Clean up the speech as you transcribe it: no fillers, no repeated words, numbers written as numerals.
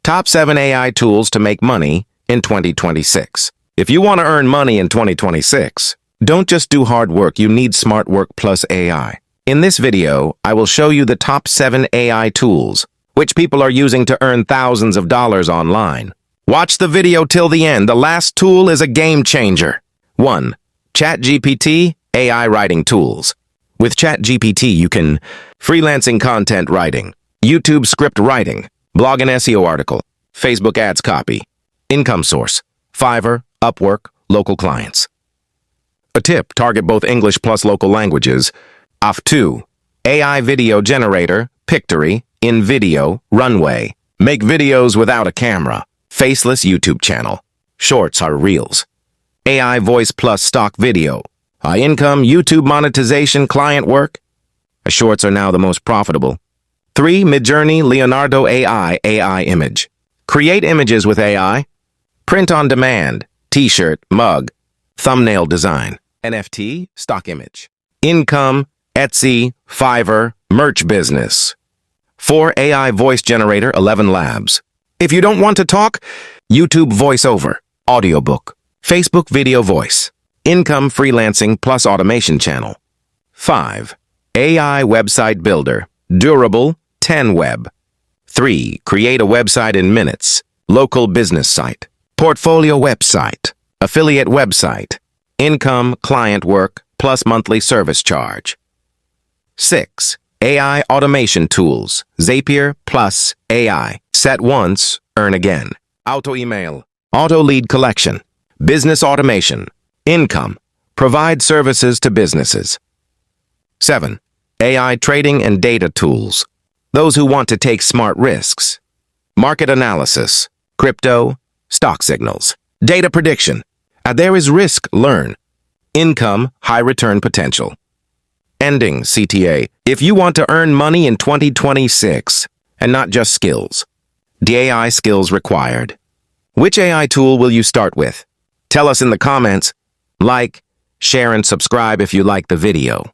Top 7 AI tools to make money in 2026. If you want to earn money in 2026, don't just do hard work, you need smart work plus AI. In this video, I will show you the top 7 AI tools, which people are using to earn thousands of dollars online. Watch the video till the end. The last tool is a game changer. 1. ChatGPT AI writing tools. With ChatGPT, you can freelancing content writing, YouTube script writing, blog and SEO article, Facebook ads copy, income source, Fiverr, Upwork, local clients. A tip, target both English plus local languages. AF2, AI video generator, Pictory, InVideo, Runway. Make videos without a camera. Faceless YouTube channel. Shorts are reels. AI voice plus stock video. High income, YouTube monetization, client work. Shorts are now the most profitable. 3. Midjourney Leonardo AI image. Create images with AI. Print on demand, t-shirt, mug, thumbnail design. NFT, stock image. Income, Etsy, Fiverr, merch business. 4. AI voice generator, 11 Labs. If you don't want to talk, YouTube voiceover, audiobook, Facebook video voice, income freelancing plus automation channel. 5. AI website builder, durable, 10 Web. 3. Create a website in minutes, local business site, portfolio website, affiliate website, income, client work, plus monthly service charge. 6. AI automation tools, Zapier plus AI. Set once, earn again. Auto email, auto lead collection, business automation, income, provide services to businesses. 7. AI trading and data tools, those who want to take smart risks. Market analysis, crypto, stock signals, data prediction. There is risk, learn. Income, high return potential. Ending, CTA. If you want to earn money in 2026, and not just skills, the AI skills required. Which AI tool will you start with? Tell us in the comments. Like, share, and subscribe if you like the video.